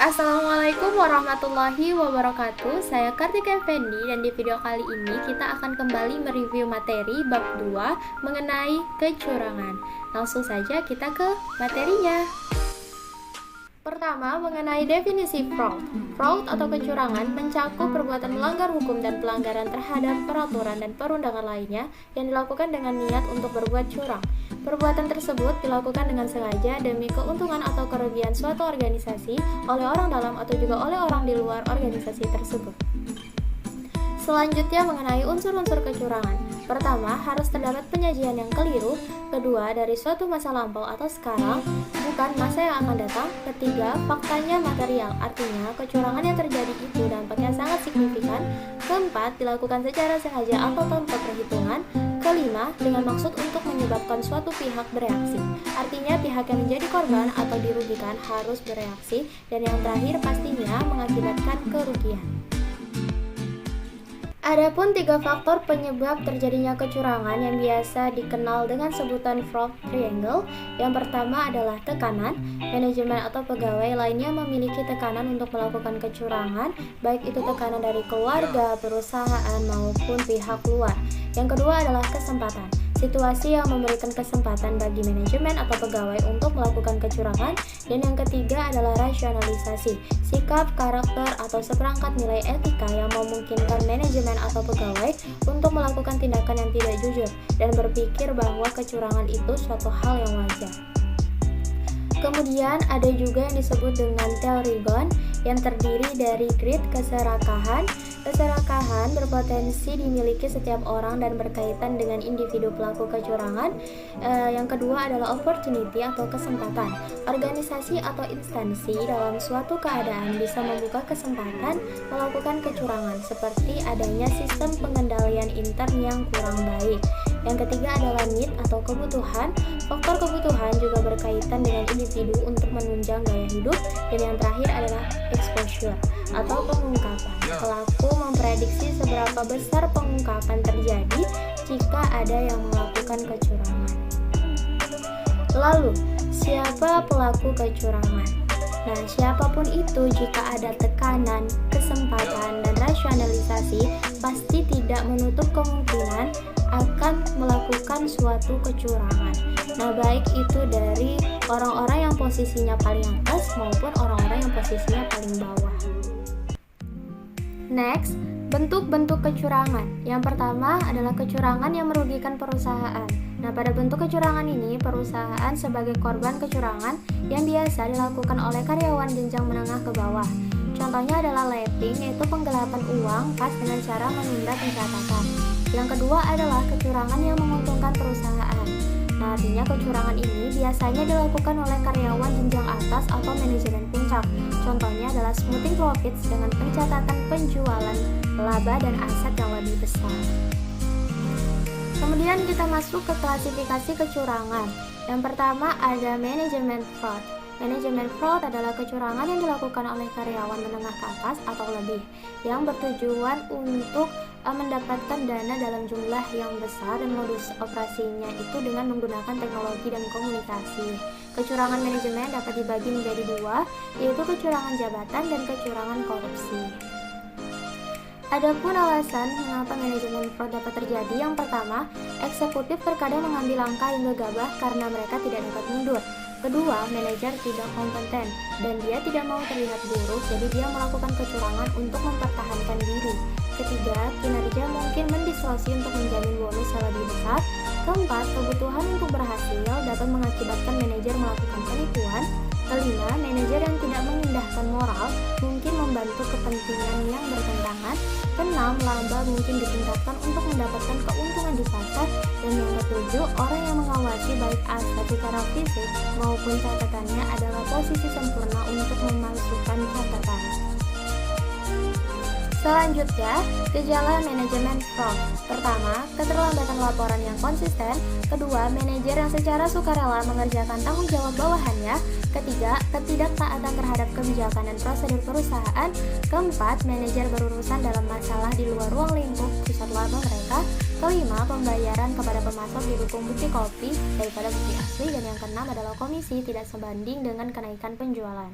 Assalamualaikum warahmatullahi wabarakatuh. Saya Kartika Effendi dan di video kali ini kita akan kembali mereview materi bab 2 mengenai kecurangan. Langsung saja kita ke materinya. Pertama, mengenai definisi fraud. Fraud atau kecurangan mencakup perbuatan melanggar hukum dan pelanggaran terhadap peraturan dan perundangan lainnya yang dilakukan dengan niat untuk berbuat curang. Perbuatan tersebut dilakukan dengan sengaja demi keuntungan atau kerugian suatu organisasi oleh orang dalam atau juga oleh orang di luar organisasi tersebut. Selanjutnya mengenai unsur-unsur kecurangan. Pertama, harus terdapat penyajian yang keliru. Kedua, dari suatu masa lampau atau sekarang, bukan masa yang akan datang. Ketiga, faktanya material, artinya kecurangan yang terjadi itu dampaknya sangat signifikan. Keempat, dilakukan secara sengaja atau tanpa perhitungan. Kelima, dengan maksud untuk menyebabkan suatu pihak bereaksi, artinya pihak yang menjadi korban atau dirugikan harus bereaksi. Dan yang terakhir pastinya mengakibatkan kerugian. Adapun 3 faktor penyebab terjadinya kecurangan yang biasa dikenal dengan sebutan fraud triangle. Yang pertama adalah tekanan. Manajemen atau pegawai lainnya memiliki tekanan untuk melakukan kecurangan, baik itu tekanan dari keluarga, perusahaan, maupun pihak luar. Yang kedua adalah kesempatan. Situasi yang memberikan kesempatan bagi manajemen atau pegawai untuk melakukan kecurangan. Dan yang ketiga adalah rasionalisasi, sikap, karakter, atau seperangkat nilai etika yang memungkinkan manajemen atau pegawai untuk melakukan tindakan yang tidak jujur dan berpikir bahwa kecurangan itu suatu hal yang wajar. Kemudian ada juga yang disebut dengan teori Ghosn yang terdiri dari greed, keserakahan. Keserakahan berpotensi dimiliki setiap orang dan berkaitan dengan individu pelaku kecurangan. Yang kedua adalah opportunity atau kesempatan. Organisasi atau instansi dalam suatu keadaan bisa membuka kesempatan melakukan kecurangan, seperti adanya sistem pengendalian intern yang kurang baik. Yang ketiga adalah need atau kebutuhan. Faktor kebutuhan juga berkaitan dengan individu untuk menunjang gaya hidup. Dan yang terakhir adalah exposure atau pengungkapan. Pelaku memprediksi seberapa besar pengungkapan terjadi jika ada yang melakukan kecurangan. Lalu, siapa pelaku kecurangan? Nah, siapapun itu, jika ada tekanan, kesempatan, dan rasionalisasi, pasti tidak menutup kemungkinan akan melakukan suatu kecurangan. Nah, baik itu dari orang-orang yang posisinya paling atas maupun orang-orang yang posisinya paling bawah. Next, bentuk-bentuk kecurangan. Yang pertama adalah kecurangan yang merugikan perusahaan. Nah, pada bentuk kecurangan ini, perusahaan sebagai korban kecurangan yang biasa dilakukan oleh karyawan jenjang menengah ke bawah. Contohnya adalah lapping, yaitu penggelapan uang pas dengan cara menunda pencatatan. Yang kedua adalah kecurangan yang menguntungkan perusahaan. Nah, artinya kecurangan ini biasanya dilakukan oleh karyawan jenjang atas atau manajemen puncak. Contohnya adalah smoothing profits dengan pencatatan penjualan, laba, dan aset yang lebih besar. Kemudian kita masuk ke klasifikasi kecurangan. Yang pertama ada manajemen fraud. Manajemen fraud adalah kecurangan yang dilakukan oleh karyawan menengah ke atas atau lebih, yang bertujuan untuk mendapatkan dana dalam jumlah yang besar, dan modus operasinya itu dengan menggunakan teknologi dan komunikasi. Kecurangan manajemen dapat dibagi menjadi 2, yaitu kecurangan jabatan dan kecurangan korupsi. Adapun alasan mengapa manajemen fraud dapat terjadi, yang pertama, eksekutif terkadang mengambil langkah yang gegabah karena mereka tidak dapat mundur. Kedua, manajer tidak kompeten dan dia tidak mau terlihat buruk, jadi dia melakukan kecurangan untuk mempertahankan diri. Ketiga, kinerja mungkin mendistorsi untuk menjamin bonus yang lebih besar. Keempat, kebutuhan untuk berhasil dapat mengakibatkan manajer melakukan penipuan. Kelima, manajer yang tidak mengindahkan moral mungkin membantu kepentingan yang bertentangan. Keenam, laba mungkin ditingkatkan untuk mendapatkan keuntungan di pasar. Dan yang ketujuh, orang yang mengawasi baik aset secara fisik maupun catatannya adalah posisi sempurna untuk memalsukan catatan. Selanjutnya, gejala manajemen fraud. Pertama, keterlambatan laporan yang konsisten. Kedua, manajer yang secara sukarela mengerjakan tanggung jawab bawahannya. Ketiga, ketidaktaatan terhadap kebijakan dan prosedur perusahaan. Keempat, manajer berurusan dalam masalah di luar ruang lingkup pusat laba mereka. Kelima, pembayaran kepada pemasok didukung bukti kopi daripada bukti asli. Dan yang keenam adalah komisi tidak sebanding dengan kenaikan penjualan.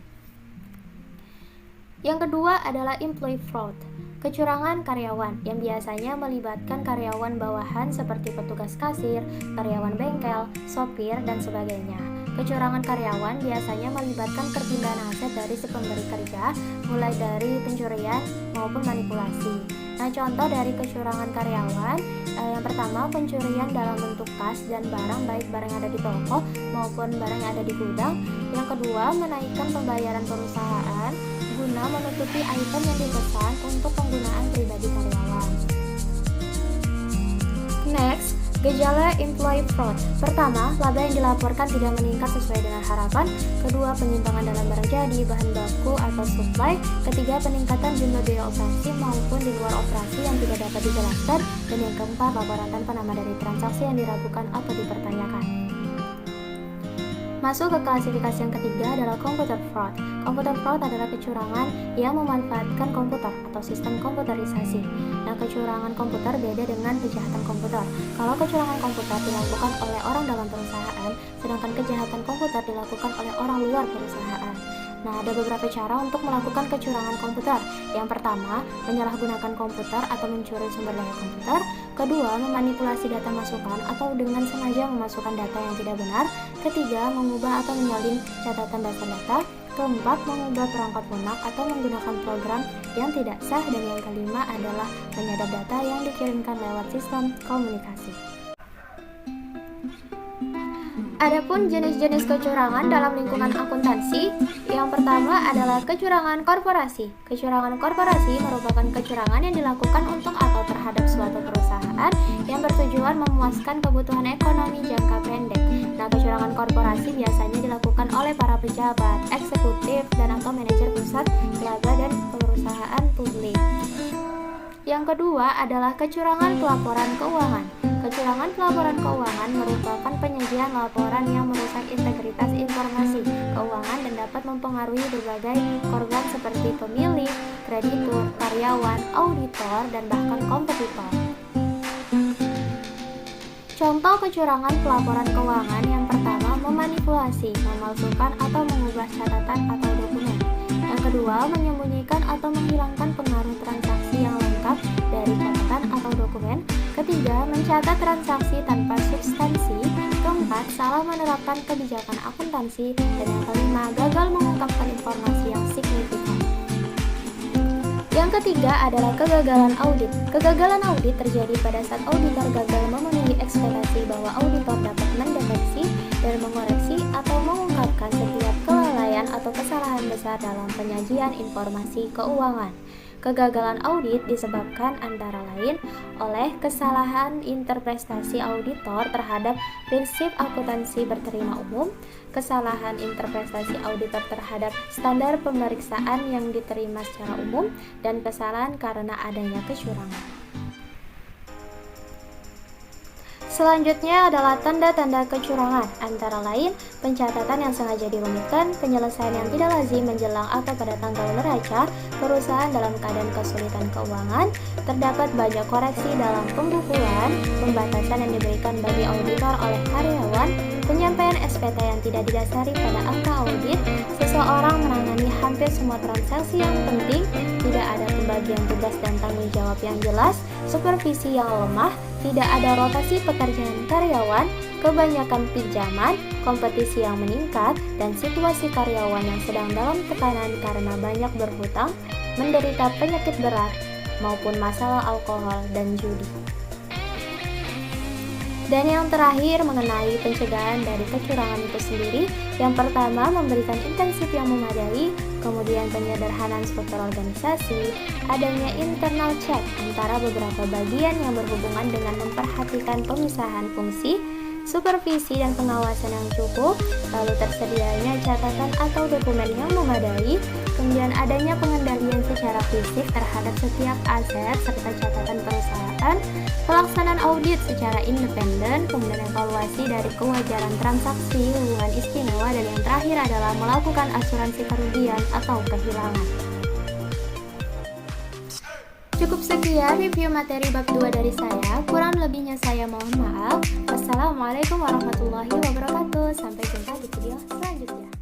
Yang kedua adalah employee fraud, kecurangan karyawan yang biasanya melibatkan karyawan bawahan seperti petugas kasir, karyawan bengkel, sopir, dan sebagainya. Kecurangan karyawan biasanya melibatkan perpindahan aset dari si pemberi kerja, mulai dari pencurian maupun manipulasi. Nah, contoh dari kecurangan karyawan, yang pertama pencurian dalam bentuk kas dan barang, baik barang yang ada di toko maupun barang yang ada di gudang. Yang kedua, menaikkan pembayaran perusahaan guna menutupi item yang dipesan untuk penggunaan pribadi karyawan. Next, gejala employee fraud. Pertama, laba yang dilaporkan tidak meningkat sesuai dengan harapan. Kedua, penyimpangan dalam barang jadi, bahan baku atau supply. Ketiga, peningkatan jumlah biaya operasi maupun di luar operasi yang tidak dapat dijelaskan. Dan yang keempat, laporan tanpa nama dari transaksi yang diragukan atau dipertanyakan. Masuk ke klasifikasi yang ketiga adalah computer fraud. Computer fraud adalah kecurangan yang memanfaatkan komputer atau sistem komputerisasi. Nah, kecurangan komputer beda dengan kejahatan komputer. Kalau kecurangan komputer dilakukan oleh orang dalam perusahaan, sedangkan kejahatan komputer dilakukan oleh orang luar perusahaan. Nah, ada beberapa cara untuk melakukan kecurangan komputer. Yang pertama, menyalahgunakan komputer atau mencuri sumber daya komputer. Kedua, memanipulasi data masukan atau dengan sengaja memasukkan data yang tidak benar. Ketiga, mengubah atau menyalin catatan dasar data. Keempat, mengubah perangkat lunak atau menggunakan program yang tidak sah. Dan yang kelima adalah menyadap data yang dikirimkan lewat sistem komunikasi. Adapun jenis-jenis kecurangan dalam lingkungan akuntansi, yang pertama adalah kecurangan korporasi. Kecurangan korporasi merupakan kecurangan yang dilakukan untuk atau terhadap suatu perusahaan yang bertujuan memuaskan kebutuhan ekonomi jangka pendek. Nah, kecurangan korporasi biasanya dilakukan oleh para pejabat, eksekutif, dan atau manajer pusat laba dan perusahaan publik. Yang kedua adalah kecurangan pelaporan keuangan. Kecurangan pelaporan keuangan merupakan penyajian laporan yang merusak integritas informasi keuangan dan dapat mempengaruhi berbagai korban seperti pemilik, kreditur, karyawan, auditor, dan bahkan kompetitor. Contoh kecurangan pelaporan keuangan yang pertama, memanipulasi, memalsukan atau mengubah catatan atau dokumen. Yang kedua, menyembunyikan atau menghilangkan pengaruh transaksi yang lengkap dari catatan atau dokumen. Ketiga, mencatat transaksi tanpa substansi. Keempat, salah menerapkan kebijakan akuntansi. Dan yang kelima, gagal mengungkapkan informasi yang signifikan. Yang ketiga adalah kegagalan audit. Kegagalan audit terjadi pada saat auditor gagal memenuhi ekspektasi bahwa auditor dapat mendeteksi dan mengoreksi atau mengungkapkan setiap kelalaian atau kesalahan besar dalam penyajian informasi keuangan. Kegagalan audit disebabkan antara lain oleh kesalahan interpretasi auditor terhadap prinsip akuntansi berterima umum, kesalahan interpretasi auditor terhadap standar pemeriksaan yang diterima secara umum, dan kesalahan karena adanya kecurangan. Selanjutnya adalah tanda-tanda kecurangan, antara lain pencatatan yang sengaja dirumitkan, penyelesaian yang tidak lazim menjelang atau pada tanggal neraca, perusahaan dalam keadaan kesulitan keuangan, terdapat banyak koreksi dalam pembukuan, pembatasan yang diberikan bagi auditor oleh karyawan, penyampaian SPT yang tidak didasari pada angka audit, seseorang menangani hampir semua transaksi yang penting, tidak ada pembagian tugas dan tanggung jawab yang jelas, supervisi yang lemah, tidak ada rotasi pekerjaan karyawan, kebanyakan pinjaman, kompetisi yang meningkat, dan situasi karyawan yang sedang dalam tekanan karena banyak berhutang, menderita penyakit berat, maupun masalah alkohol dan judi. Dan yang terakhir mengenai pencegahan dari kecurangan itu sendiri, yang pertama memberikan intensif yang memadai, kemudian penyederhanaan struktur organisasi, adanya internal check antara beberapa bagian yang berhubungan dengan memperhatikan pemisahan fungsi, supervisi dan pengawasan yang cukup, lalu tersedianya catatan atau dokumen yang memadai, kemudian adanya pengendalian secara fisik terhadap setiap aset serta catatan perusahaan, pelaksanaan audit secara independen, kemudian evaluasi dari kewajaran transaksi, hubungan istimewa, dan yang terakhir adalah melakukan asuransi kerugian atau kehilangan. Cukup sekian review materi bab 2 dari saya, kurang lebihnya saya mohon maaf. Wassalamualaikum warahmatullahi wabarakatuh. Sampai jumpa di video selanjutnya.